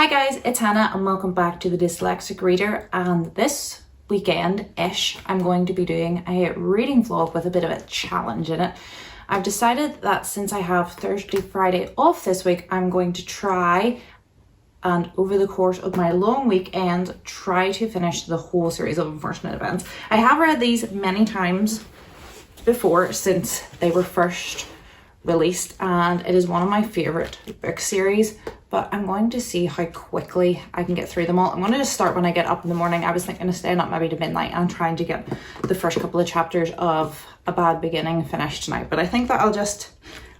Hi guys, it's Hannah and welcome back to the Dyslexic Reader, and this weekend-ish I'm going to be doing a reading vlog with a bit of a challenge in it. I've decided that since I have Thursday, Friday off this week, I'm going to try and over the course of my long weekend try to finish the whole series of Unfortunate Events. I have read these many times before since they were first released, and it is one of my favorite book series, but I'm going to see how quickly I can get through them all. I'm going to just start when I get up in the morning. I was thinking of staying up maybe to midnight and trying to get the first couple of chapters of A Bad Beginning finished tonight, but I think that I'll just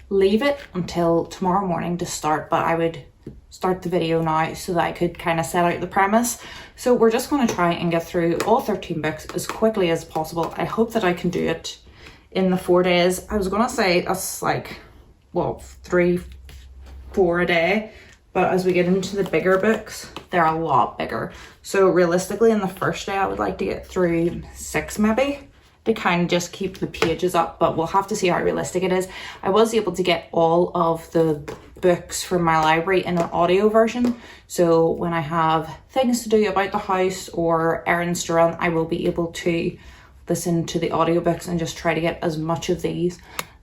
leave it until tomorrow morning to start. But I would start the video now so that I could kind of set out the premise. So we're just going to try and get through all 13 books as quickly as possible. I hope that I can do it in the 4 days. I was gonna say that's like, what, 3-4 a day, but as we get into the bigger books, they're a lot bigger. So realistically, in the first day, I would like to get through 6 maybe, to kind of just keep the pages up, but we'll have to see how realistic it is. I was able to get all of the books from my library in an audio version, so when I have things to do about the house or errands to run, I will be able to listen to the audiobooks and just try to get as much of these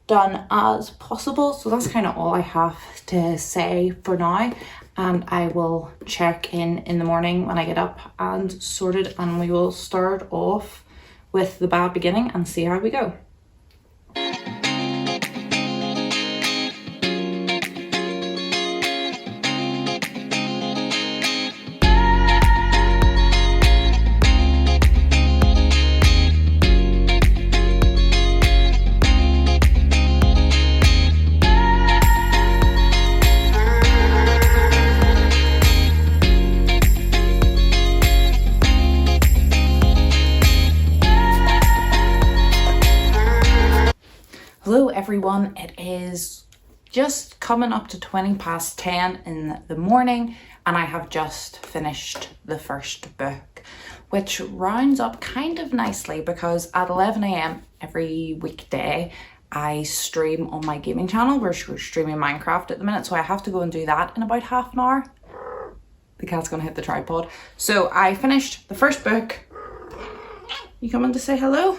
done as possible. So that's kind of all I have to say for now, and I will check in the morning when I get up and sorted, and we will start off with The Bad Beginning and see how we go. Hello everyone, it is just coming up to 20 past 10 in the morning, and I have just finished the first book, which rounds up kind of nicely because at 11 a.m. every weekday I stream on my gaming channel. We're streaming Minecraft at the minute, so I have to go and do that in about half an hour. The cat's gonna hit the tripod. So I finished the first book. You coming to say hello?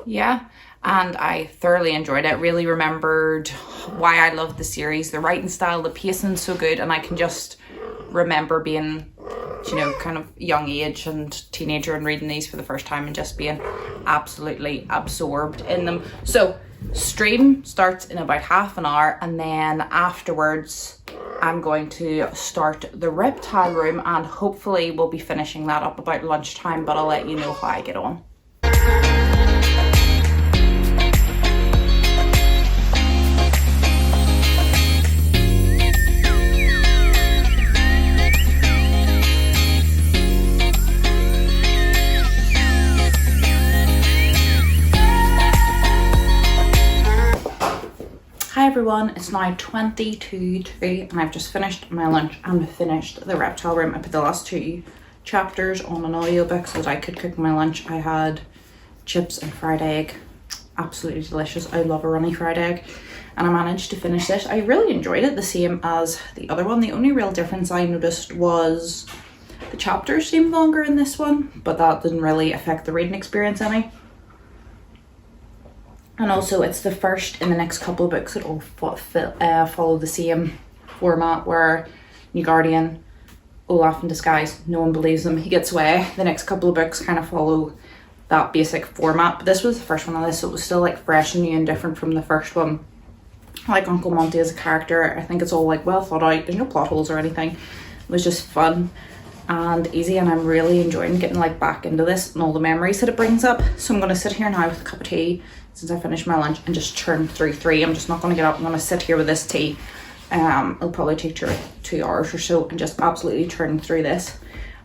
Yeah. And I thoroughly enjoyed it. Really remembered why I love the series. The writing style, the pacing's so good, and I can just remember being, you know, kind of young age and teenager and reading these for the first time and just being absolutely absorbed in them. So stream starts in about half an hour, and then afterwards I'm going to start the Reptile Room, and hopefully we'll be finishing that up about lunchtime, but I'll let you know how I get on. Hi everyone, it's now 20 to 2 and I've just finished my lunch and finished the Reptile Room. I put the last 2 chapters on an audiobook so that I could cook my lunch. I had chips and fried egg, absolutely delicious. I love a runny fried egg, and I managed to finish this. I really enjoyed it, the same as the other one. The only real difference I noticed was the chapters seemed longer in this one, but that didn't really affect the reading experience any. And also it's the first in the next couple of books that all follow the same format, where Newgarden, Olaf in disguise, no one believes him, he gets away. The next couple of books kind of follow that basic format, but this was the first one of this, so it was still like fresh and new and different from the first one. I like Uncle Monty as a character. I think it's all like well thought out. There's no plot holes or anything. It was just fun and easy, and I'm really enjoying getting like back into this and all the memories that it brings up. So I'm going to sit here now with a cup of tea since I finished my lunch and just churn through 3. I'm just not going to get up. I'm going to sit here with this tea. It'll probably take 2 hours or so, and just absolutely churn through this.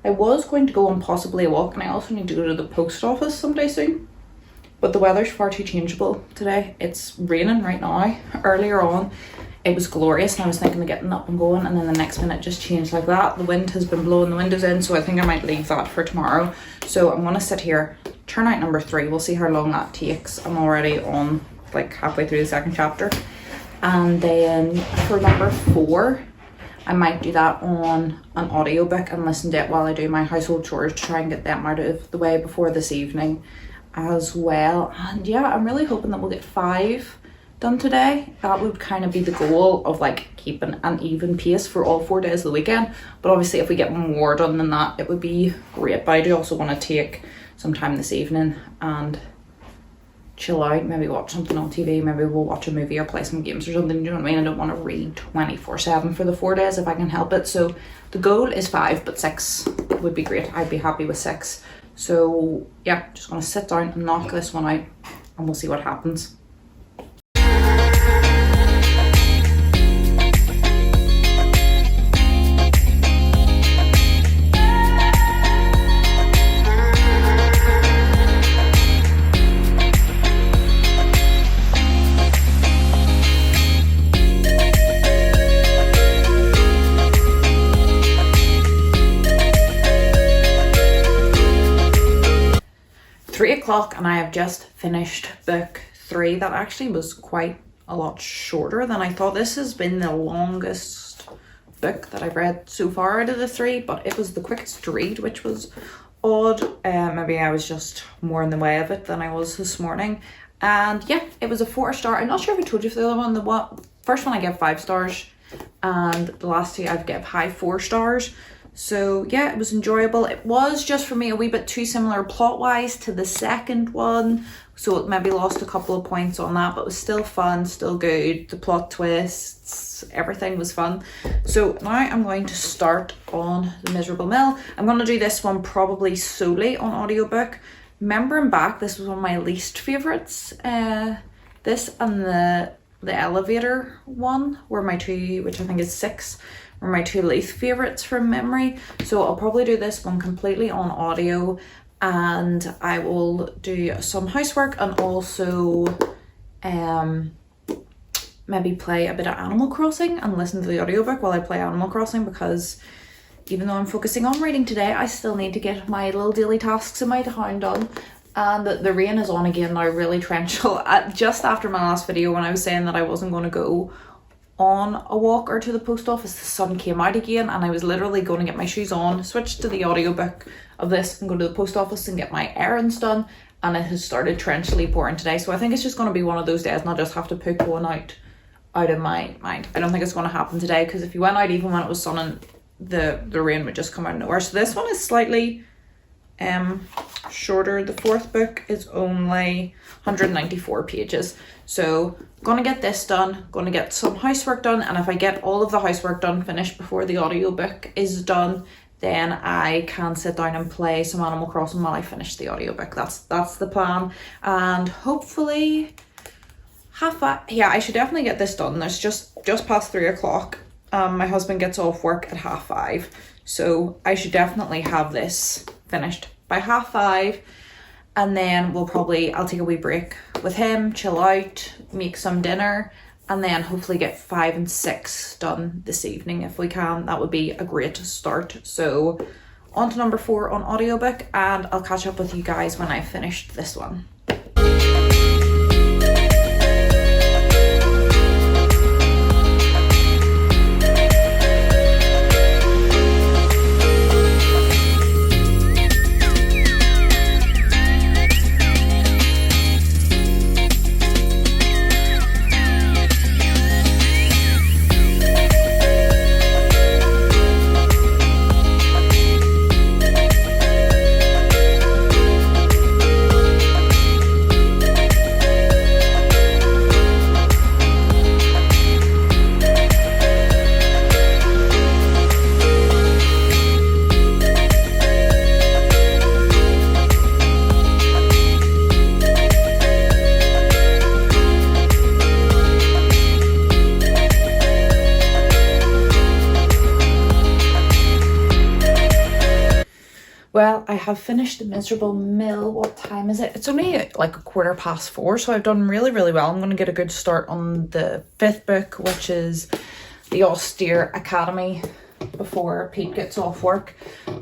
I was going to go on possibly a walk, and I also need to go to the post office someday soon, but the weather's far too changeable today. It's raining right now. Earlier on it was glorious and I was thinking of getting up and going, and then the next minute just changed like that. The wind has been blowing the windows in, so I think I might leave that for tomorrow. So I'm going to sit here, turn out number 3. We'll see how long that takes. I'm already on like halfway through the second chapter. And then for number 4, I might do that on an audiobook and listen to it while I do my household chores to try and get them out of the way before this evening as well. And yeah, I'm really hoping that we'll get 5 done today. That would kind of be the goal of like keeping an even pace for all 4 days of the weekend. But obviously if we get more done than that, it would be great. But I do also want to take some time this evening and chill out, maybe watch something on TV, maybe we'll watch a movie or play some games or something, you know what I mean? I don't want to read 24/7 for the 4 days if I can help it. So the goal is 5, but 6 would be great. I'd be happy with 6. So yeah, just gonna sit down and knock this one out and we'll see what happens. And I have just finished book 3. That actually was quite a lot shorter than I thought. This has been the longest book that I've read so far out of the 3, but it was the quickest to read, which was odd. Maybe I was just more in the way of it than I was this morning. And yeah, it was a 4-star. I'm not sure if I told you for the other one. The first one I gave 5 stars and the last 2 I've given high 4 stars. So yeah, it was enjoyable. It was just for me a wee bit too similar plot wise to the second one, so it maybe lost a couple of points on that, but it was still fun, still good. The plot twists, everything was fun. So now I'm going to start on The Miserable Mill. I'm going to do this one probably solely on audiobook. Remembering back, this was one of my least favourites. This and the elevator one were my 2, which I think is 6, are my 2 least favourites from memory. So I'll probably do this one completely on audio, and I will do some housework and also maybe play a bit of Animal Crossing and listen to the audiobook while I play Animal Crossing, because even though I'm focusing on reading today, I still need to get my little daily tasks in my town done. And the rain is on again now, really torrential. Just after my last video when I was saying that I wasn't going to go on a walk or to the post office, the sun came out again and I was literally going to get my shoes on, switch to the audiobook of this and go to the post office and get my errands done, and it has started torrentially pouring today. So I think it's just going to be one of those days and I'll just have to put one out of my mind. I don't think it's going to happen today, because if you went out even when it was sunning, the rain would just come out of nowhere. So this one is slightly shorter. The 4th book is only 194 pages. So gonna get this done, gonna get some housework done, and if I get all of the housework done finished before the audiobook is done, then I can sit down and play some Animal Crossing while I finish the audiobook. That's the plan. And hopefully I should definitely get this done. There's just past 3 o'clock. My husband gets off work at 5:30, so I should definitely have this finished by 5:30, and then I'll take a wee break with him, chill out, make some dinner, and then hopefully get 5 and 6 done this evening if we can. That would be a great start. So on to number 4 on audiobook, and I'll catch up with you guys when I've finished this one. Well, I have finished The Miserable Mill. What time is it? It's only like 4:15, so I've done really, really well. I'm going to get a good start on the 5th book, which is The Austere Academy, before Pete gets off work.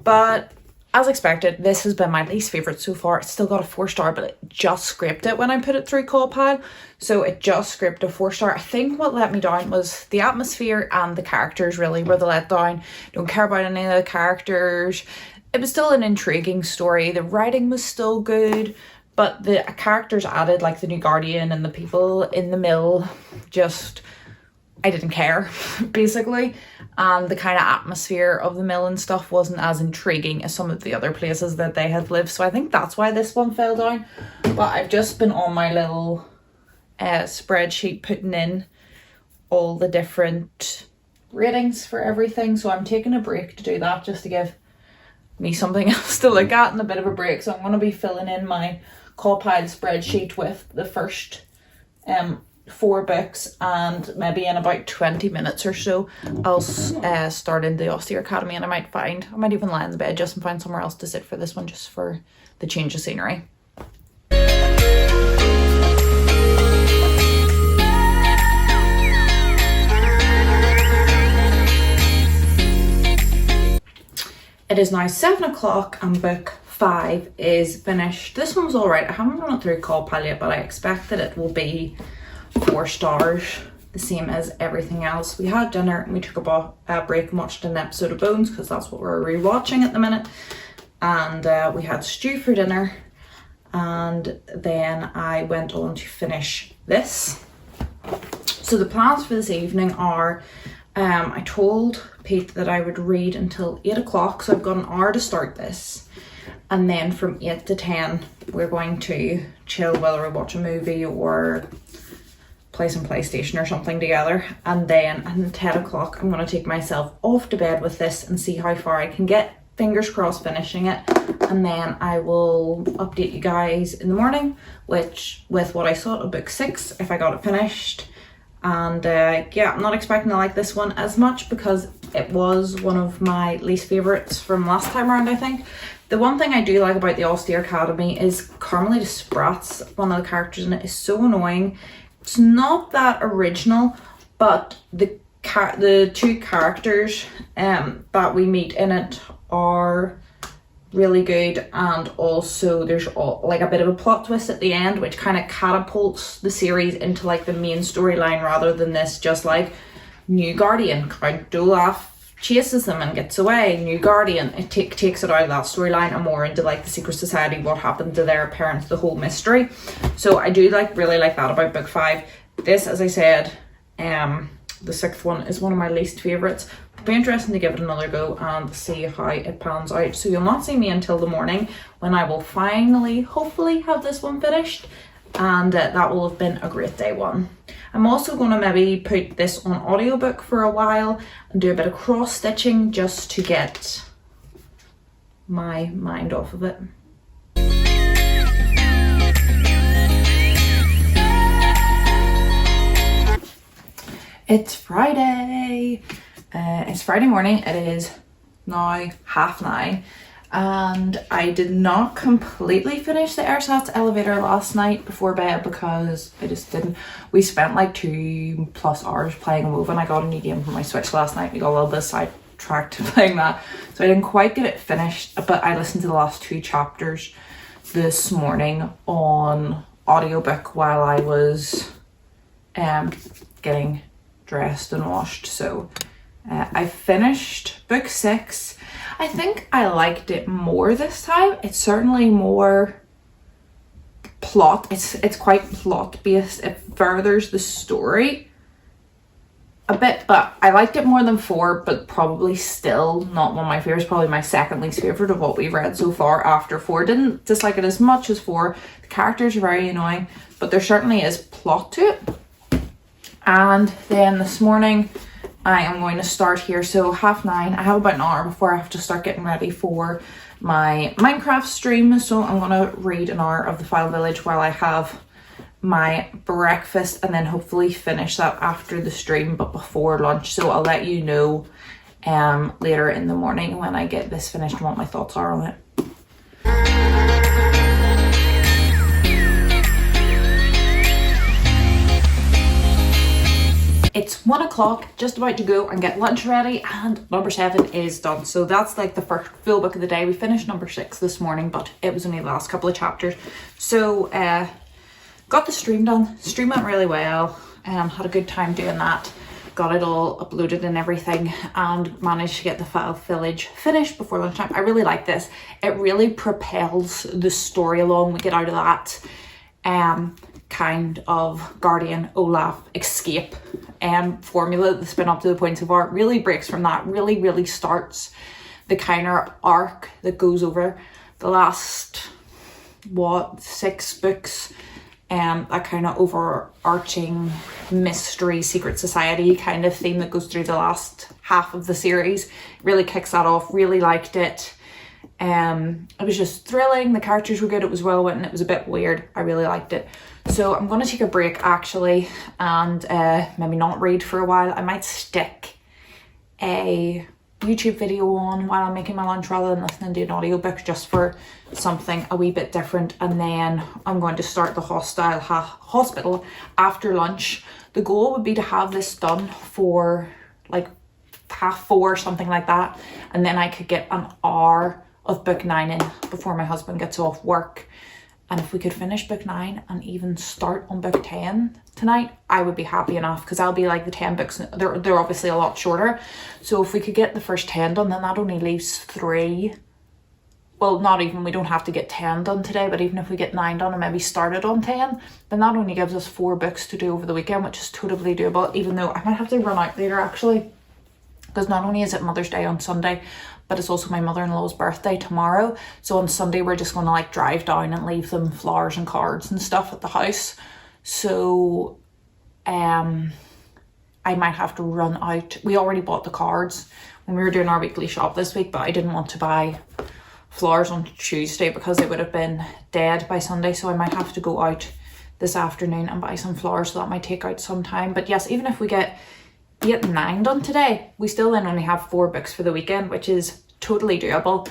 But as expected, this has been my least favourite so far. It's still got a 4-star, but it just scraped it when I put it through CAWPAD. So it just scraped a 4-star. I think what let me down was the atmosphere and the characters really were the letdown. Don't care about any of the characters. It was still an intriguing story. The writing was still good, but the characters added, like the new Guardian and the people in the mill, just, I didn't care, basically. And the kind of atmosphere of the mill and stuff wasn't as intriguing as some of the other places that they had lived. So I think that's why this one fell down. But I've just been on my little spreadsheet putting in all the different ratings for everything. So I'm taking a break to do that, just to give me something else to look at and a bit of a break. So I'm going to be filling in my CAWPAD spreadsheet with the first 4 books, and maybe in about 20 minutes or so I'll start in the Austere Academy, and I might even lie in the bed just and find somewhere else to sit for this one, just for the change of scenery. It is now 7 o'clock and book 5 is finished. This one was alright. I haven't run it through CAWPAD yet, but I expect that it will be 4 stars, the same as everything else. We had dinner and we took a break and watched an episode of Bones, because that's what we're rewatching at the minute. And we had stew for dinner, and then I went on to finish this. So the plans for this evening are, I told Pete that I would read until 8 o'clock, so I've got an hour to start this. And then from 8 to 10, we're going to chill, whether we watch a movie or play some PlayStation or something together. And then at 10 o'clock, I'm going to take myself off to bed with this and see how far I can get. Fingers crossed finishing it. And then I will update you guys in the morning, with what I thought of book 6, if I got it finished. And yeah, I'm not expecting to like this one as much, because it was one of my least favourites from last time around, I think. The one thing I do like about the Austere Academy is Carmelita Spratt's, one of the characters in it, is so annoying. It's not that original, but the 2 characters that we meet in it are really good, and also there's like a bit of a plot twist at the end, which kind of catapults the series into like the main storyline, rather than this just like new Guardian, Count Dolaf chases them and gets away, new Guardian. It takes it out of that storyline and more into like the secret society, what happened to their parents, the whole mystery. So I do really like that about book 5. This, as I said, the 6th one is one of my least favourites. It'll be interesting to give it another go and see how it pans out. So you'll not see me until the morning, when I will finally, hopefully, have this one finished, and that will have been a great day one. I'm also going to maybe put this on audiobook for a while and do a bit of cross stitching, just to get my mind off of it. It's Friday. It's Friday morning. It is now 9:30. And I did not completely finish the Ersatz Elevator last night before bed, because I just didn't. We spent like 2+ hours playing WoW, and I got a new game for my Switch last night. We got a little bit sidetracked playing that, so I didn't quite get it finished. But I listened to the last 2 chapters this morning on audiobook while I was getting dressed and washed. So I finished book 6. I think I liked it more this time. It's certainly more plot. It's quite plot based. It furthers the story a bit, but I liked it more than 4, but probably still not one of my favorites. Probably my second least favorite of what we've read so far after 4. Didn't dislike it as much as 4. The characters are very annoying, but there certainly is plot to it. And then this morning I am going to start here, so 9:30. I have about an hour before I have to start getting ready for my Minecraft stream, so I'm going to read an hour of The Final Village while I have my breakfast, and then hopefully finish that after the stream but before lunch. So I'll let you know later in the morning when I get this finished and what my thoughts are on it. It's 1 o'clock, just about to go and get lunch ready, and number 7 is done. So that's like the first full book of the day. We finished number 6 this morning, but it was only the last couple of chapters. So got the stream done. Stream went really well. Had a good time doing that. Got it all uploaded and everything, and managed to get the File Village finished before lunchtime. I really like this. It really propels the story along. We get out of that kind of Guardian Olaf escape formula that's been up to the point so far. It really breaks from that. Really starts the counter arc that goes over the last 6 books. That kind of overarching mystery, secret society kind of theme that goes through the last half of the series. Really kicks that off. Really liked it. It was just thrilling. The characters were good. It was well written. It was a bit weird. I really liked it. So I'm going to take a break actually, and maybe not read for a while. I might stick a YouTube video on while I'm making my lunch rather than listening to an audiobook, just for something a wee bit different. And then I'm going to start the Hostile Hospital after lunch. The goal would be to have this done for like 4:30, something like that, and then I could get an hour of book 9 in before my husband gets off work. And if we could finish book 9 and even start on book 10 tonight, I would be happy enough, because I'll be like the 10 books, they're obviously a lot shorter. So if we could get the first 10 done, then that only leaves 3. Well, not even, we don't have to get 10 done today, but even if we get 9 done and maybe started on 10, then that only gives us 4 books to do over the weekend, which is totally doable, even though I might have to run out later actually, because not only is it Mother's Day on Sunday, but it's also my mother-in-law's birthday tomorrow. So on Sunday we're just going to like drive down and leave them flowers and cards and stuff at the house. So I might have to run out. We already bought the cards when we were doing our weekly shop this week, but I didn't want to buy flowers on Tuesday because they would have been dead by Sunday. So I might have to go out this afternoon and buy some flowers, so that might take out some time. But yes, even if we get 8 and 9 done today, we still then only have 4 books for the weekend, which is totally doable.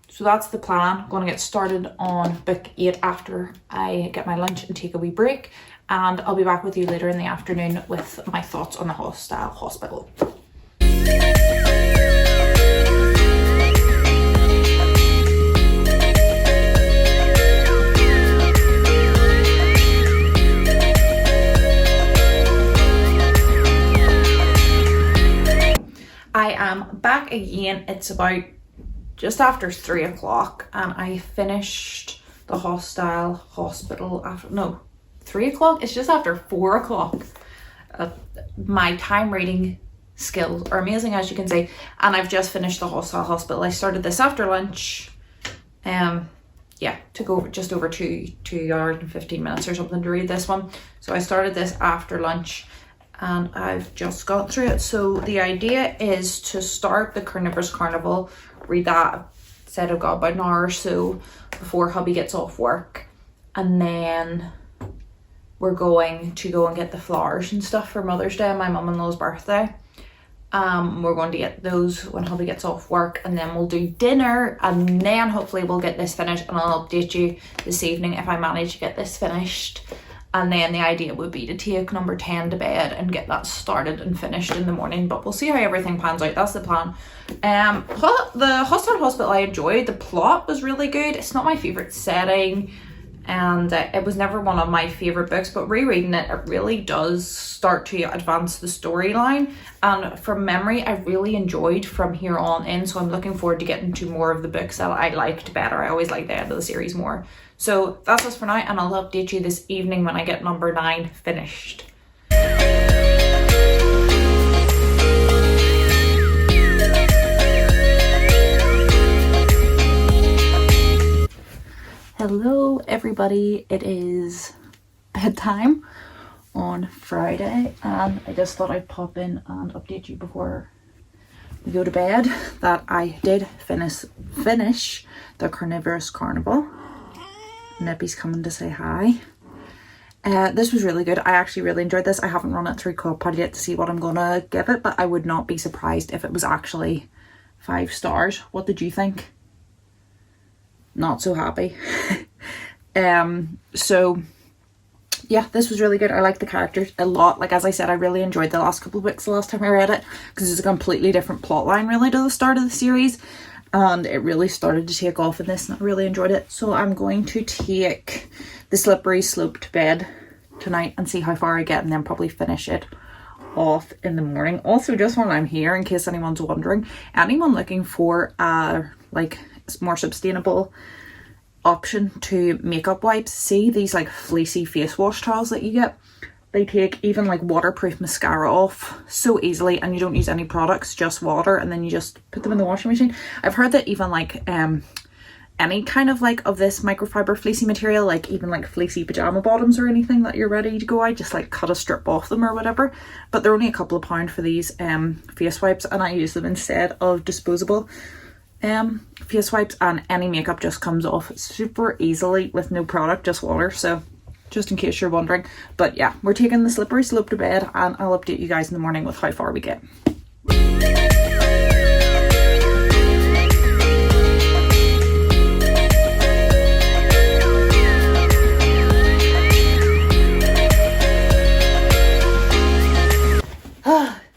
So that's the plan. I'm going to get started on book 8 after I get my lunch and take a wee break, and I'll be back with you later in the afternoon with my thoughts on the Hostile Hospital. I am back again. It's about just after 3 o'clock, and I finished the Hostile Hospital after, no, 3 o'clock? It's just after 4 o'clock. My time reading skills are amazing, as you can see, and I've just finished the Hostile Hospital. I started this after lunch. Took over just over 2 hours and 15 minutes or something to read this one. So I started this after lunch, and I've just got through it. So the idea is to start the Carnivorous Carnival, read that, said I've got about an hour or so before hubby gets off work, and then we're going to go and get the flowers and stuff for Mother's Day and my mum-in-law's birthday. We're going to get those when hubby gets off work, and then we'll do dinner, and then hopefully we'll get this finished, and I'll update you this evening if I manage to get this finished. And then the idea would be to take number 10 to bed and get that started and finished in the morning. But we'll see how everything pans out. That's the plan. The Hostile Hospital I enjoyed. The plot was really good. It's not my favourite setting, and it was never one of my favourite books. But rereading it, it really does start to advance the storyline. And from memory, I really enjoyed From Here On In. So I'm looking forward to getting to more of the books that I liked better. I always like the end of the series more. So that's us for now, and I'll update you this evening when I get number 9 finished. Hello everybody, it is bedtime on Friday, and I just thought I'd pop in and update you before we go to bed that I did finish the Carnivorous Carnival. Nippy's coming to say hi. This was really good. I actually really enjoyed this. I haven't run it through Wattpad yet to see what I'm gonna give it, but I would not be surprised if it was actually 5 stars. What did you think? Not so happy. So yeah, this was really good. I like the characters a lot. Like, as I said, I really enjoyed the last couple of books the last time I read it, because it's a completely different plot line really to the start of the series, and it really started to take off in this, and I really enjoyed it. So I'm going to take The Slippery Slope to bed tonight and see how far I get, and then probably finish it off in the morning. Also, just while I'm here, in case anyone's wondering, anyone looking for a like more sustainable option to makeup wipes, see these like fleecy face wash towels that you get. They take even like waterproof mascara off so easily, and you don't use any products, just water, and then you just put them in the washing machine. I've heard that even like any kind of like of this microfiber fleecy material, like even like fleecy pajama bottoms or anything that you're ready to go out, just like cut a strip off them or whatever. But they're only a couple of pound for these face wipes, and I use them instead of disposable face wipes, and any makeup just comes off super easily with no product, just water. So just in case you're wondering. But yeah, we're taking The Slippery Slope to bed, and I'll update you guys in the morning with how far we get.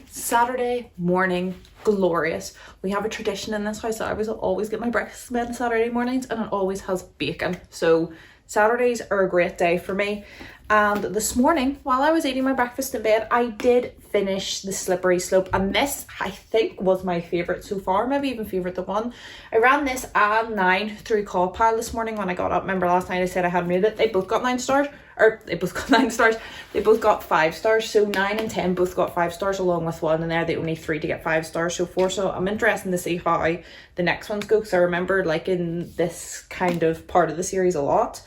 Saturday morning, glorious. We have a tradition in this house that I always get my breakfast in Saturday mornings, and it always has bacon. So Saturdays are a great day for me. And this morning, while I was eating my breakfast in bed, I did finish The Slippery Slope, and this I think was my favourite so far, maybe even favourite the one. I ran this and 9 through CAWPILE this morning when I got up. Remember last night I said I hadn't read it? They both got 9 stars. Or they both got 9 stars. They both got 5 stars. So 9 and 10 both got 5 stars, along with 1, and they're the only 3 to get 5 stars so far. So I'm interested to see how the next ones go, because I remember liking this kind of part of the series a lot.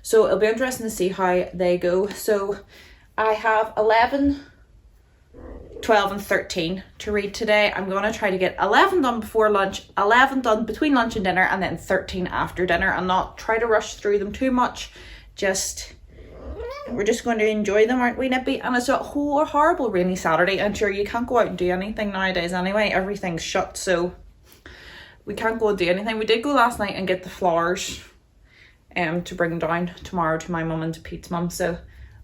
So it'll be interesting to see how they go. So I have 11, 12 and 13 to read today. I'm going to try to get 11 done before lunch, 11 done between lunch and dinner, and then 13 after dinner, and not try to rush through them too much. We're just going to enjoy them, aren't we, Nippy? And it's a horrible rainy Saturday, and sure, you can't go out and do anything nowadays anyway. Everything's shut, so we can't go and do anything. We did go last night and get the flowers to bring down tomorrow to my mum and to Pete's mum. So,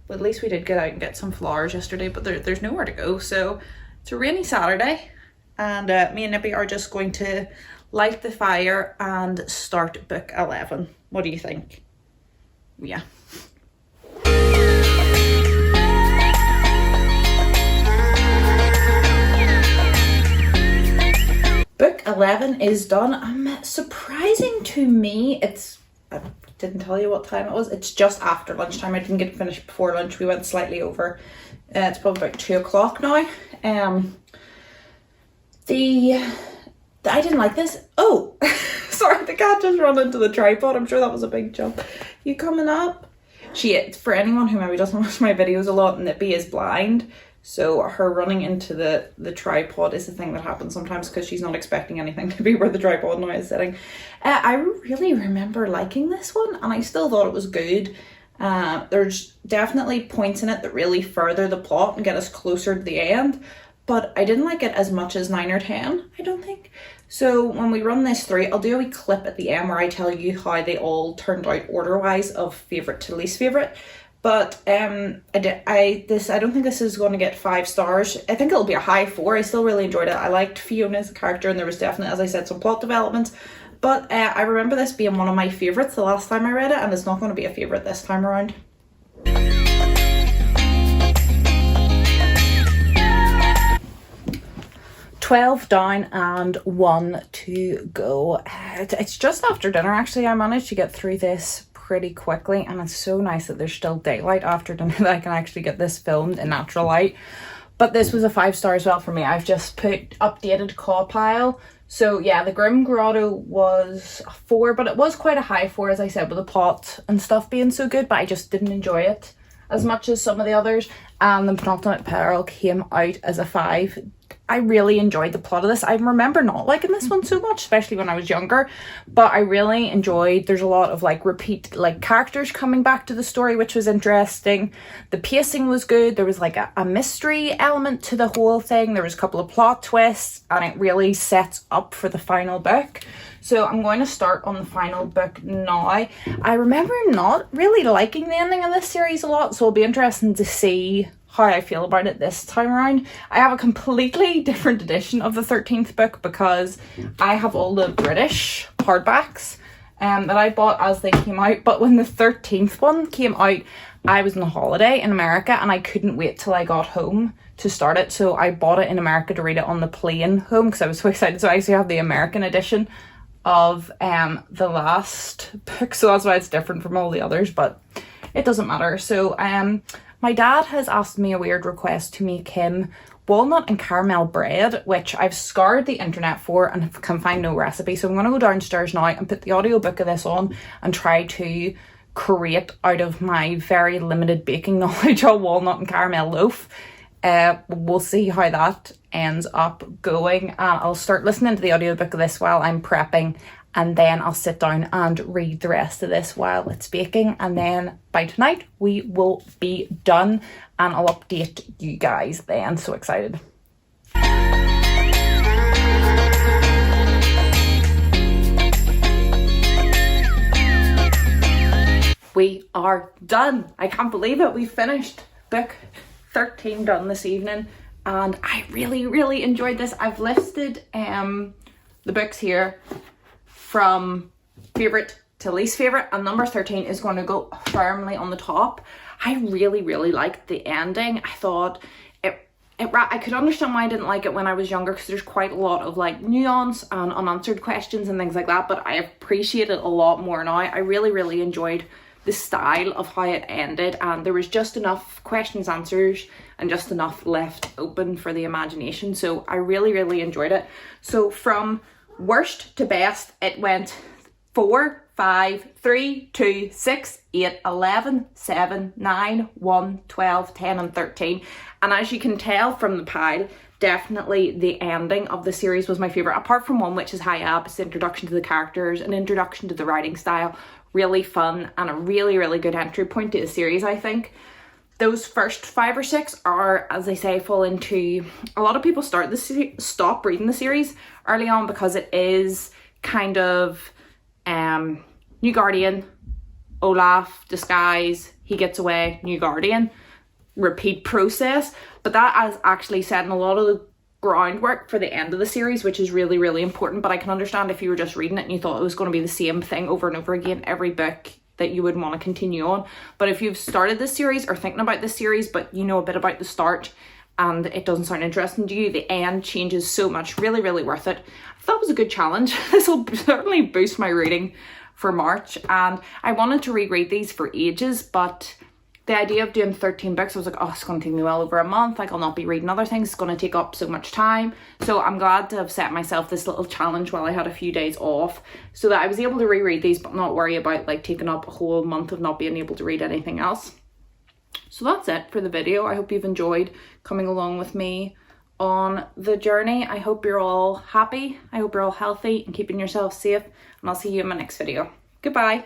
but at least we did get out and get some flowers yesterday, but there's nowhere to go. So it's a rainy Saturday, and me and Nippy are just going to light the fire and start book 11. What do you think? Yeah. Book 11 is done. Surprising to me, I didn't tell you what time it was. It's just after lunchtime. I didn't get finished before lunch. We went slightly over. It's probably about 2 o'clock now. I didn't like this. Oh, sorry, the cat just ran into the tripod. I'm sure that was a big jump. You coming up? For anyone who maybe doesn't watch my videos a lot, Nippy is blind. So her running into the tripod is the thing that happens sometimes, because she's not expecting anything to be where the tripod now is sitting. I really remember liking this one, and I still thought it was good. There's definitely points in it that really further the plot and get us closer to the end, but I didn't like it as much as 9 or 10, I don't think. So when we run this through, I'll do a wee clip at the end where I tell you how they all turned out order-wise of favourite to least favourite. But I don't think this is going to get 5 stars. I think it'll be a high 4. I still really enjoyed it. I liked Fiona as a character, and there was definitely, as I said, some plot developments. But I remember this being one of my favourites the last time I read it, and it's not going to be a favourite this time around. $12 down and 1 to go. It's just after dinner, actually. I managed to get through this pretty quickly, and it's so nice that there's still daylight after dinner that I can actually get this filmed in natural light. But this was a 5 star as well for me. I've just put updated CAWPILE. So yeah, the Grim Grotto was a 4, but it was quite a high 4, as I said, with the plot and stuff being so good, but I just didn't enjoy it as much as some of the others. and The Penultimate Peril came out as a 5. I really enjoyed the plot of this. I remember not liking this one so much, especially when I was younger, but I really enjoyed, there's a lot of like repeat like characters coming back to the story, which was interesting. The pacing was good. There was like a mystery element to the whole thing. There was a couple of plot twists, and it really sets up for the final book. So I'm going to start on the final book now. I remember not really liking the ending of this series a lot, so it'll be interesting to see how I feel about it this time around. I have a completely different edition of the 13th book because I have all the British hardbacks that I bought as they came out. But when the 13th one came out, I was on holiday in America and I couldn't wait till I got home to start it. So I bought it in America to read it on the plane home because I was so excited. So I actually have the American edition of the last book. So that's why it's different from all the others, but it doesn't matter. So my dad has asked me a weird request to make him walnut and caramel bread, which I've scoured the internet for and can find no recipe. So I'm going to go downstairs now and put the audiobook of this on and try to create out of my very limited baking knowledge a walnut and caramel loaf. We'll see how that ends up going. I'll start listening to the audiobook of this while I'm prepping, and then I'll sit down and read the rest of this while it's baking, and then by tonight we will be done and I'll update you guys then. So excited. We are done. I can't believe it. We finished book 13 done this evening, and I really enjoyed this. I've listed the books here from favourite to least favourite, and number 13 is going to go firmly on the top. I really liked the ending. I thought I could understand why I didn't like it when I was younger, because there's quite a lot of like nuance and unanswered questions and things like that, but I appreciate it a lot more now. I really enjoyed the style of how it ended, and there was just enough questions, answers, and just enough left open for the imagination. So I really enjoyed it. So from worst to best, it went 4, 5, 3, 2, 6, 8, 11, 7, 9, 1, 12, 10 and 13. And as you can tell from the pile, definitely the ending of the series was my favourite, apart from one which is high up. It's the introduction to the characters, an introduction to the writing style, really fun, and a really good entry point to the series, I think. Those first 5 or 6 are, as I say, fall into, a lot of people stop reading the series early on because it is kind of New Guardian, Olaf, disguise, he gets away, New Guardian, repeat process. But that is actually setting a lot of the groundwork for the end of the series, which is really important. But I can understand if you were just reading it and you thought it was going to be the same thing over and over again every book, that you would want to continue on. But if you've started this series or thinking about this series, but you know a bit about the start and it doesn't sound interesting to you, the end changes so much. Really worth it. I thought it was a good challenge. This will certainly boost my reading for March, and I wanted to reread these for ages, but the idea of doing 13 books, I was like, oh, it's going to take me well over a month. Like, I'll not be reading other things. It's going to take up so much time. So I'm glad to have set myself this little challenge while I had a few days off, so that I was able to reread these but not worry about like taking up a whole month of not being able to read anything else. So that's it for the video. I hope you've enjoyed coming along with me on the journey. I hope you're all happy. I hope you're all healthy and keeping yourself safe. And I'll see you in my next video. Goodbye.